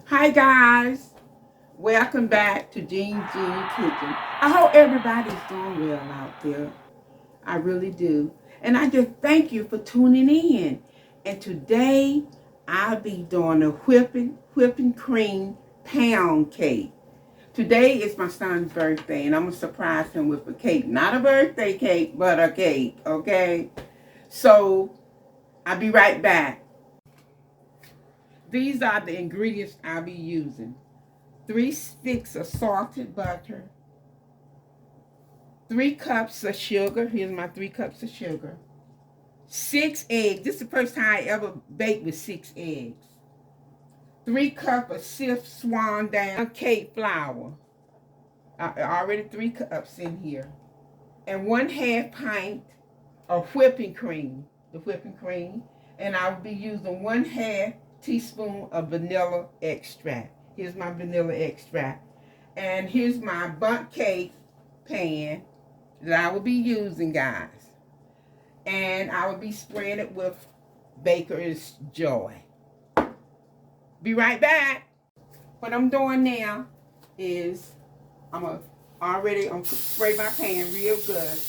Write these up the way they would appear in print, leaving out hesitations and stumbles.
Hi guys, welcome back to Jean Kitchen. I hope everybody's doing well out there. I really do. And I just thank you for tuning in. And today I'll be doing a whipping cream pound cake. Today is my son's birthday and I'm gonna surprise him with a cake. Not a birthday cake, but a cake, okay? So I'll be right back. These are the ingredients I'll be using. 3 sticks of salted butter, 3 cups of sugar. Here's my 3 cups of sugar. 6 eggs. This is the first time I ever baked with 6 eggs. 3 cups of stiff swan down cake flour. Already 3 cups in here. And 1/2 pint of whipping cream. The whipping cream. And I'll be using 1/2 teaspoon of vanilla extract. Here's my vanilla extract. And here's my bundt cake pan that I will be using, guys. And I will be spraying it with Baker's Joy. Be right back. What I'm doing now is I'm gonna spray my pan real good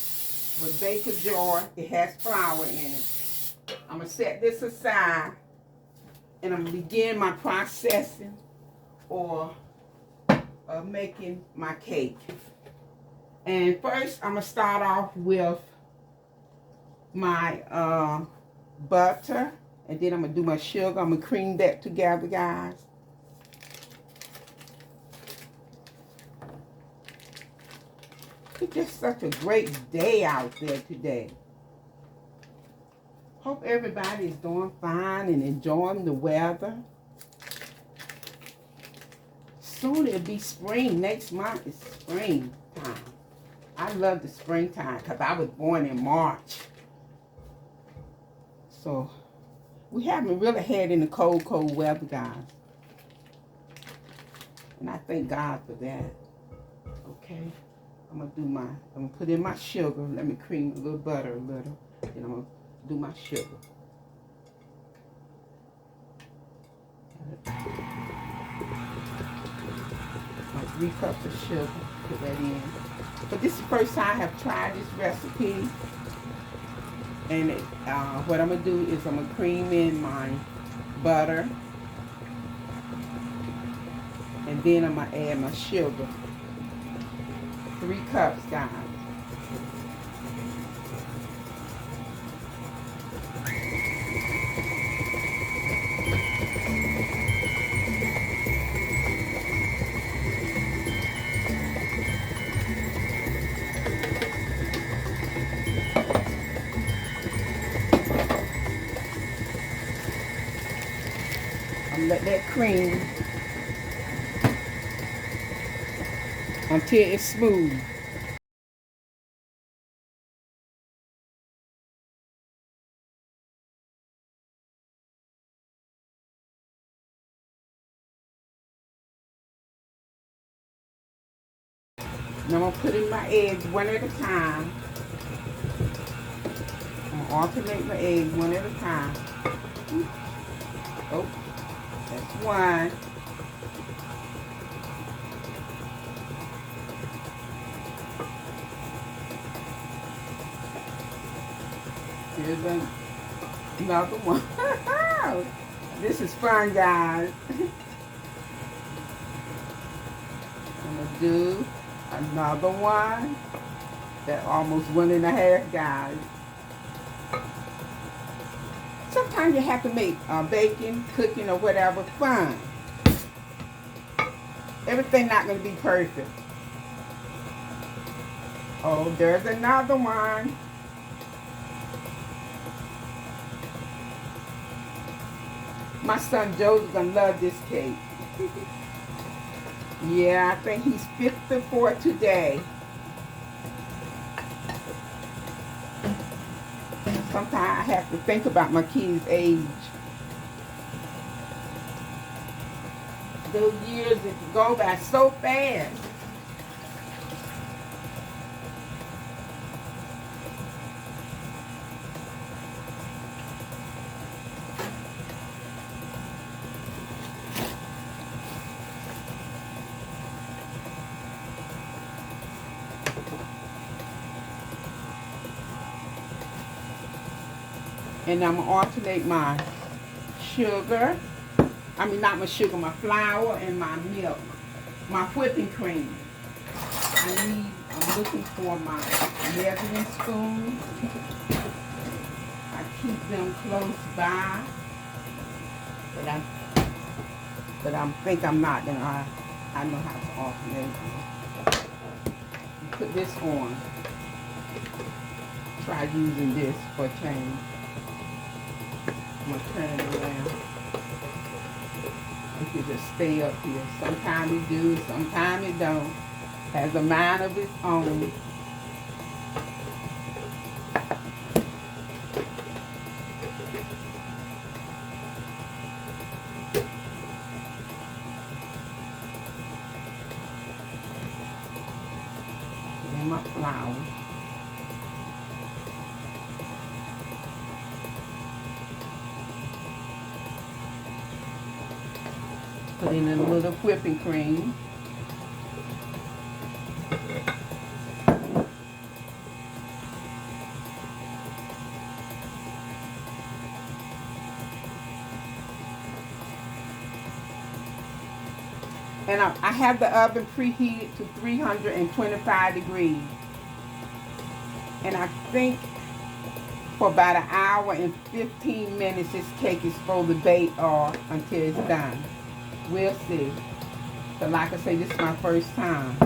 with Baker's Joy. It has flour in it. I'm gonna set this aside and I'm gonna begin my processing or making my cake. And first I'm gonna start off with my butter, and then I'm gonna do my sugar. I'm gonna cream that together, guys. It's just such a great day out there today. Hope everybody's doing fine and enjoying the weather. Soon it'll be spring. Next month is springtime. I love the springtime because I was born in March. So we haven't really had any cold weather, guys. And I thank God for that. Okay. I'm gonna put in my sugar. Let me cream a little butter a little. Then I'm gonna do my sugar. My 3 cups of sugar. Put that in. But this is the first time I have tried this recipe. And what I'm gonna do is I'm gonna cream in my butter, and then I'm gonna add my sugar. 3 cups, guys. I'm gonna let that cream until it's smooth. Now I'm gonna put in my eggs one at a time. I'm gonna alternate my eggs one at a time. Oh, that's one. Here's another one. This is fun, guys. I'm gonna do another one. That almost 1.5, guys. Sometimes you have to make baking, cooking, or whatever fun. Everything not gonna be perfect. Oh, there's another one. My son Joe's gonna love this cake. Yeah, I think he's 54 today. Sometimes I have to think about my kid's age. Those years that go by so fast. And I'm going to alternate my sugar. I mean, not my sugar, my flour and my milk. My whipping cream. I'm looking for my measuring spoon. I keep them close by. But I think I'm not gonna, I know how to alternate. You put this on. Try using this for a change. I'm gonna turn it around. It can just stay up here. Sometimes it do, sometimes it don't. Has a mind of its own. And my flour. Put in a little whipping cream. And I have the oven preheated to 325 degrees. And I think for about an hour and 15 minutes this cake is supposed to bake or until it's done. We'll see. But like I say, this is my first time.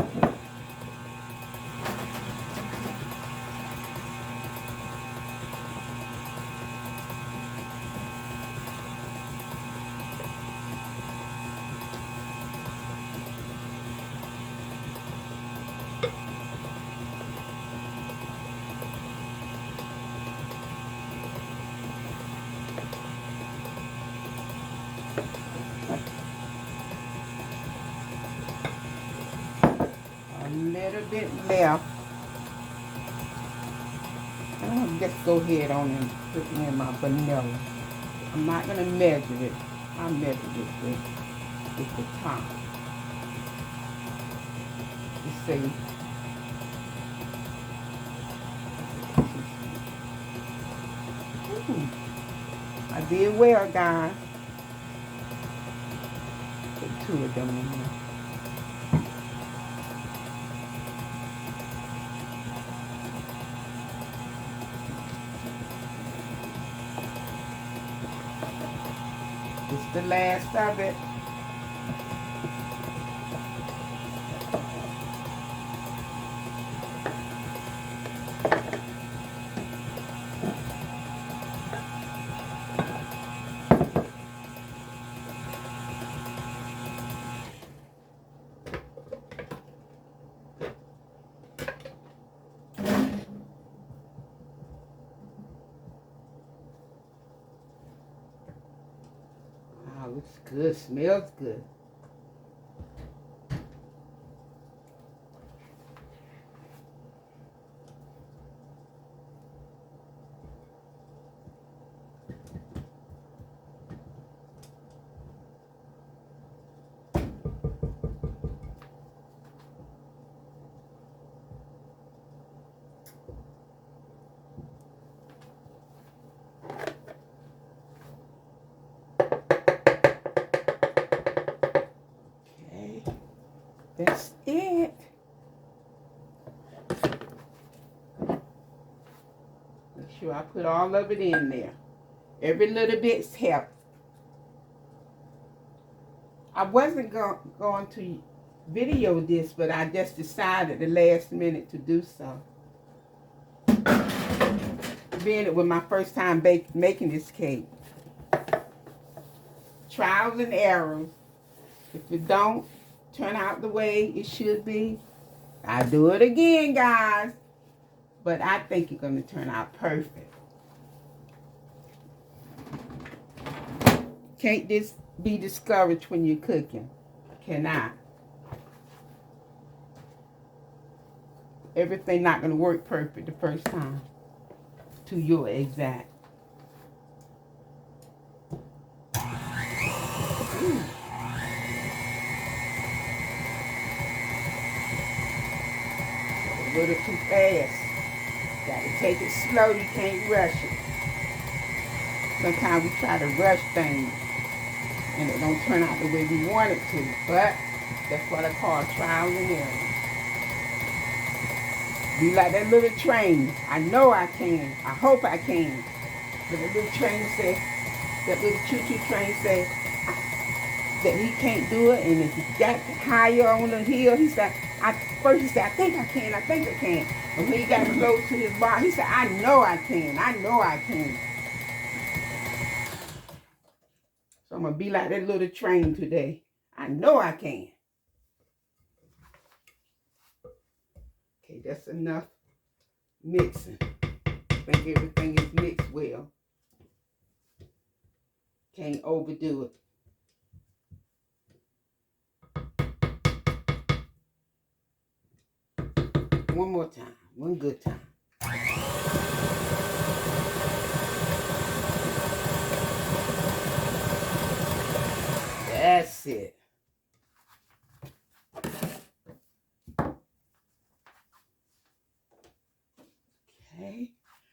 A little bit left. I'm going to just go ahead on and put in my vanilla. I'm not going to measure it. I'll measure it with the top. You see. Ooh, I did well, guys. Put 2 of them in there. This is the last of it. Wow, looks good, smells good. That's it. Make sure I put all of it in there. Every little bit's helps. I wasn't going to video this, but I just decided the last minute to do so. Being it was my first time making this cake. Trials and errors. If it don't turn out the way it should be, I do it again, guys. But I think it's going to turn out perfect. Can't be discouraged when you're cooking. Cannot. Everything not going to work perfect the first time to your exact. A little too fast. Got to take it slow. You can't rush it. Sometimes we try to rush things and it don't turn out the way we want it to. But that's what I call trials and errors. Be like that little train. I know I can. I hope I can. But the little train said, that little choo-choo train said that he can't do it. And if he got higher on the hill, he said, first he said, I think I can, I think I can. And when he got close to his bar, he said, I know I can, I know I can. So I'm going to be like that little train today. I know I can. Okay, that's enough mixing. I think everything is mixed well. Can't overdo it. One more time. One good time. That's it. Okay.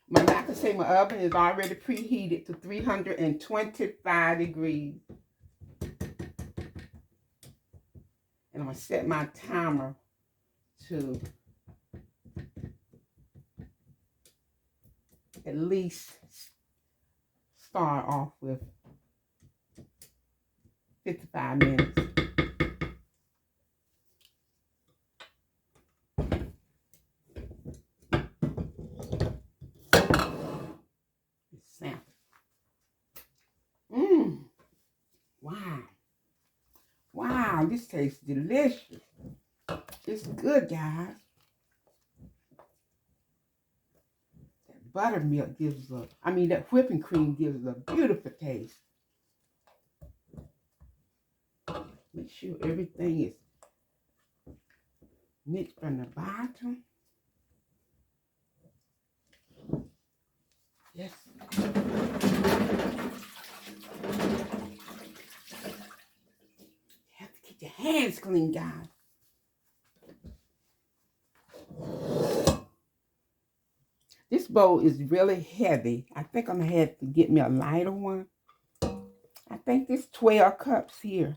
Like I say, my oven is already preheated to 325 degrees. And I'm going to set my timer to at least start off with 55 minutes. Sample. Wow. Wow, this tastes delicious. It's good, guys. That buttermilk gives that whipping cream gives a beautiful taste. Make sure everything is mixed from the bottom. Yes. You have to keep your hands clean, guys. This bowl is really heavy. I think I'm going to have to get me a lighter one. I think there's 12 cups here.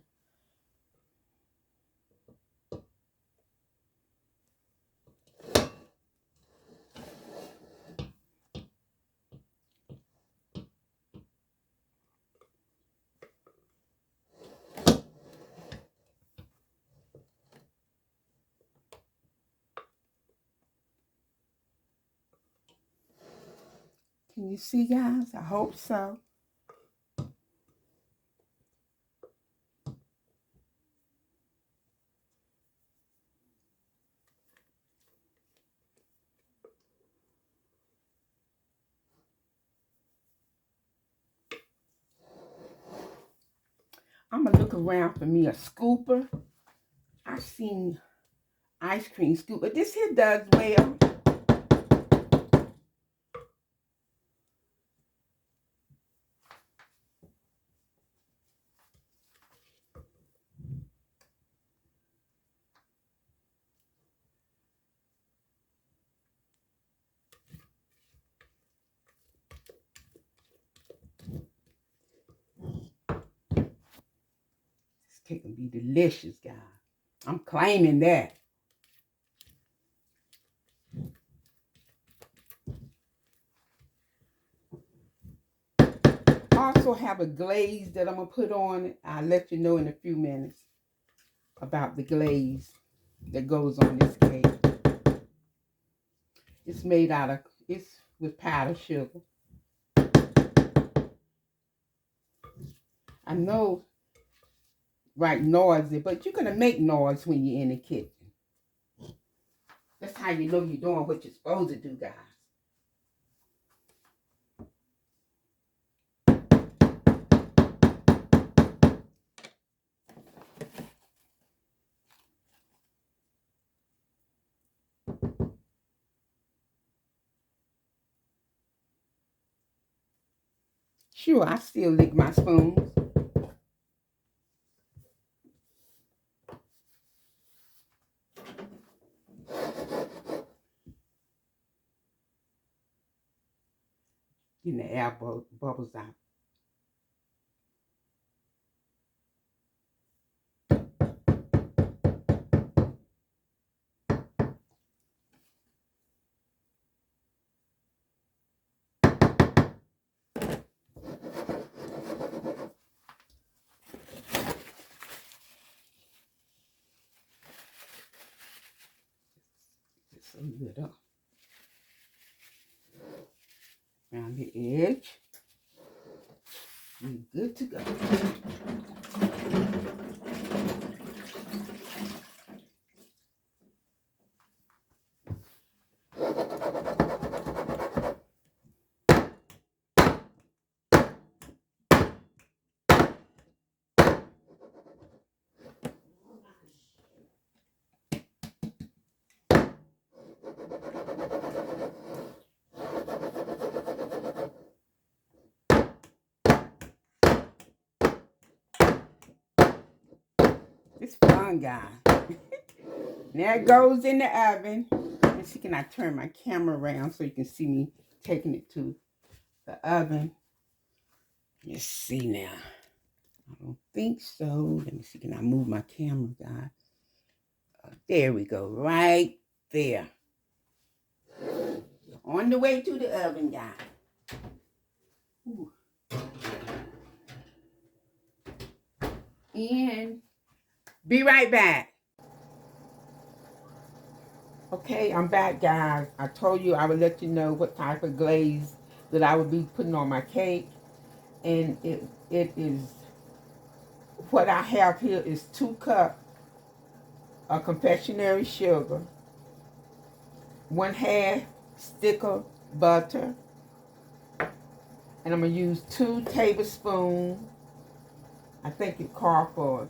Can you see, guys? I hope so. I'm going to look around for me a scooper. I've seen ice cream scooper. This here does well. This cake will be delicious, guys. I'm claiming that. I also have a glaze that I'm going to put on it. I'll let you know in a few minutes about the glaze that goes on this cake. It's made out of, it's with powdered sugar. I know, right, noisy, but you're going to make noise when you're in the kitchen. That's how you know you're doing what you're supposed to do, guys. Sure, I still lick my spoons. Getting the air bubbles out. a little around the edge. We're good to go. It's fun, guys. Now it goes in the oven. Let's see, can I turn my camera around so you can see me taking it to the oven? Let's see now. I don't think so. Let me see, can I move my camera, guys? There we go, right there. On the way to the oven, guys. Ooh. And be right back. Okay, I'm back, guys. I told you I would let you know what type of glaze that I would be putting on my cake. And it is, what I have here is 2 cups of confectionery sugar, 1/2 stick of butter, and I'm going to use 2 tablespoons. I think it called for,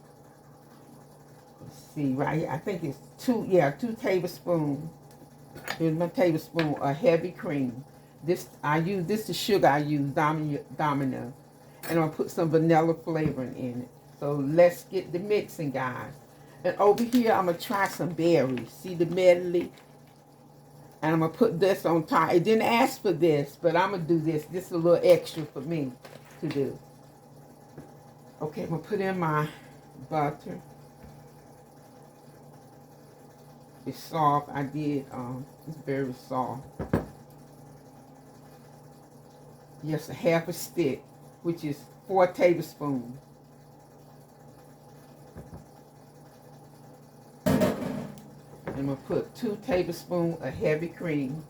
let's see, right here. I think it's 2 tablespoons. Here's my tablespoon of heavy cream. This is sugar I use, Domino. And I'm going to put some vanilla flavoring in it. So let's get the mixing, guys. And over here, I'm going to try some berries. See the medley? And I'm going to put this on top. It didn't ask for this, but I'm going to do this. This is a little extra for me to do. Okay, I'm going to put in my butter. It's soft. It's very soft. Just a 1/2 stick, which is 4 tablespoons. I'm going to put 2 tablespoons of heavy cream.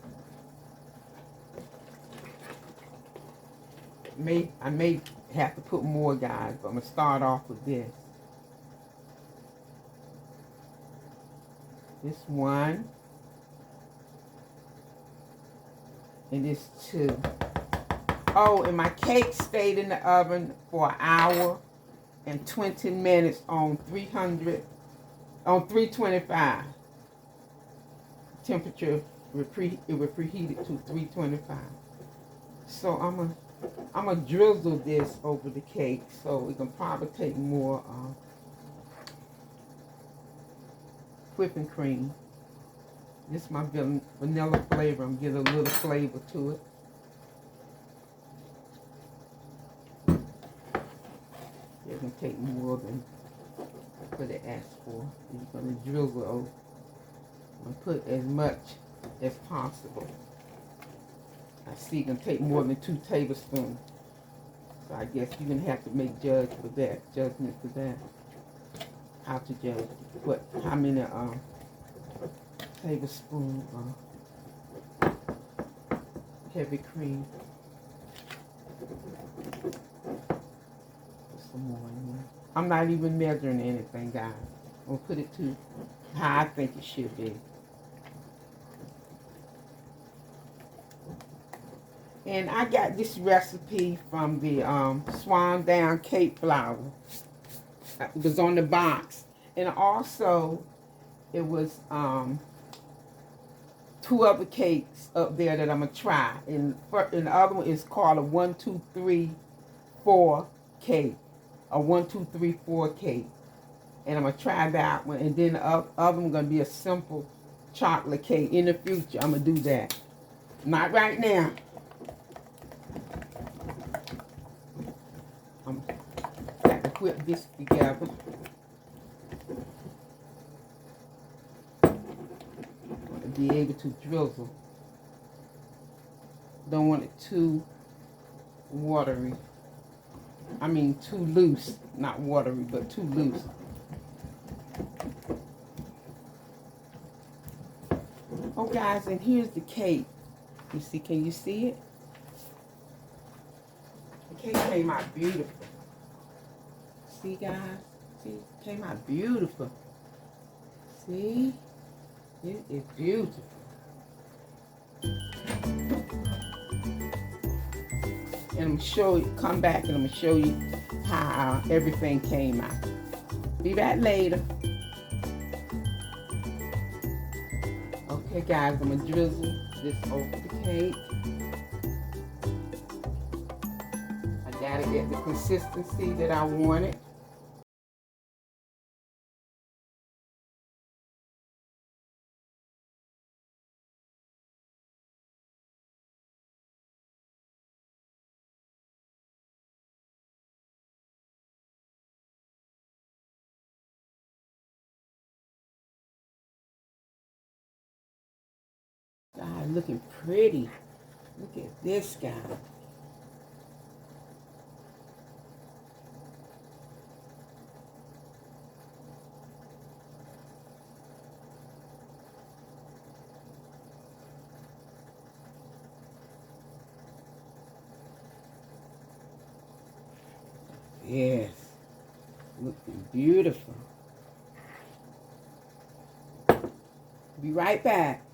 I may have to put more, guys, but I'm going to start off with this. This 1. And this 2. Oh, and my cake stayed in the oven for 1 hour and 20 minutes on 325. Temperature, it was preheated to 325. So I'm gonna drizzle this over the cake, so it can probably take more whipping cream. This is my vanilla flavor. I'm gonna get a little flavor to it. It can take more than what it asked for. You're gonna drizzle over. I'm gonna put as much as possible. I see it can take more than 2 tablespoons. So I guess you're gonna have to make judgment for that. How to judge how many tablespoons of heavy cream. Put some more in there. I'm not even measuring anything, guys. I'm gonna put it to how I think it should be. And I got this recipe from the Swan Down cake flour. It was on the box. And also, it was 2 other cakes up there that I'm going to try. And the other one is called a 1, 2, 3, 4 cake. A 1, 2, 3, 4 cake. And I'm going to try that one. And then the other one going to be a simple chocolate cake. In the future, I'm going to do that. Not right now. I'm got to whip this together. Be able to drizzle. Don't want it too watery. I mean too loose. Not watery, but too loose. guys, and here's the cake. You see, can you see it? The cake came out beautiful. See, guys? See, it came out beautiful. See? It is beautiful. And I'm going to show you, come back and I'm going to show you how everything came out. Be back later. Okay, guys, I'm going to drizzle this over the cake. I got to get the consistency that I wanted. God, looking pretty. Look at this guy. Yes, looking beautiful. Be right back.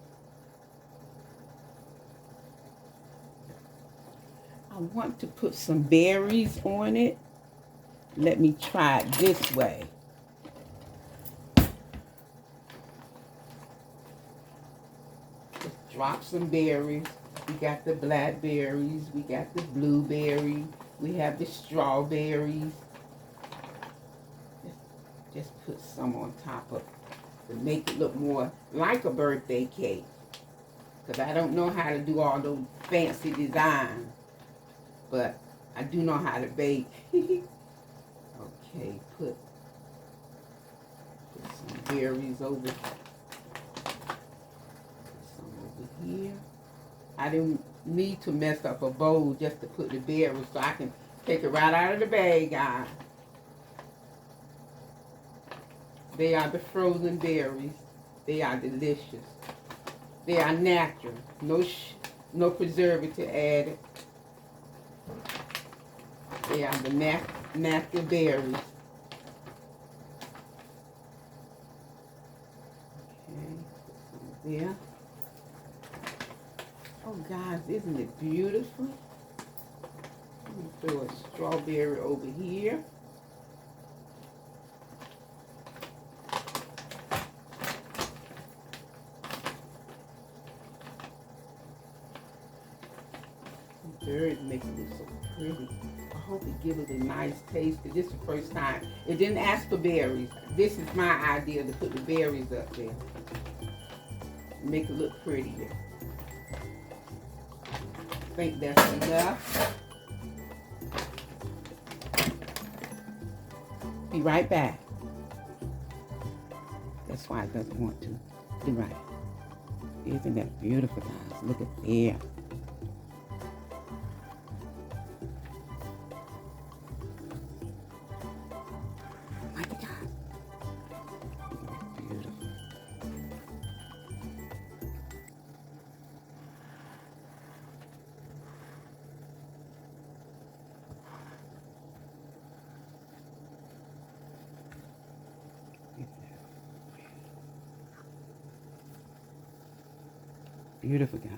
I want to put some berries on it. Let me try it this way. Just drop some berries. We got the blackberries. We got the blueberry. We have the strawberries. Just put some on top of it to make it look more like a birthday cake. Because I don't know how to do all those fancy designs. But I do know how to bake. Okay, put some berries over. Put some over here. I didn't need to mess up a bowl just to put the berries, so I can take it right out of the bag, guys. They are the frozen berries. They are delicious. They are natural. No preservative added. They are the natural berries. Okay, put some there. Oh, guys, isn't it beautiful? Let me throw a strawberry over here. The birds make it look so pretty. I hope it gives it a nice taste, because this is the first time. It didn't ask for berries. This is my idea to put the berries up there. Make it look prettier. I think that's enough. Be right back. That's why it doesn't want to. Be right. Isn't that beautiful, guys? Look at there. Like it, guys. Beautiful. Beautiful, guys.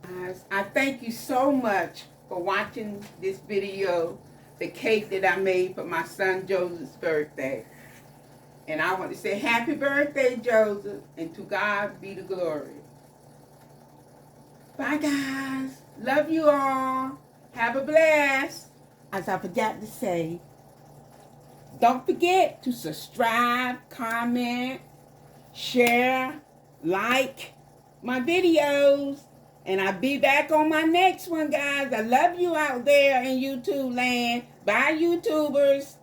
Guys, I thank you so much for watching this video, the cake that I made for my son Joseph's birthday. And I want to say happy birthday, Joseph, and to God be the glory. Bye, guys. Love you all. Have a blast. As I forgot to say, don't forget to subscribe, comment, share, like my videos. And I'll be back on my next one, guys. I love you out there in YouTube land. Bye, YouTubers.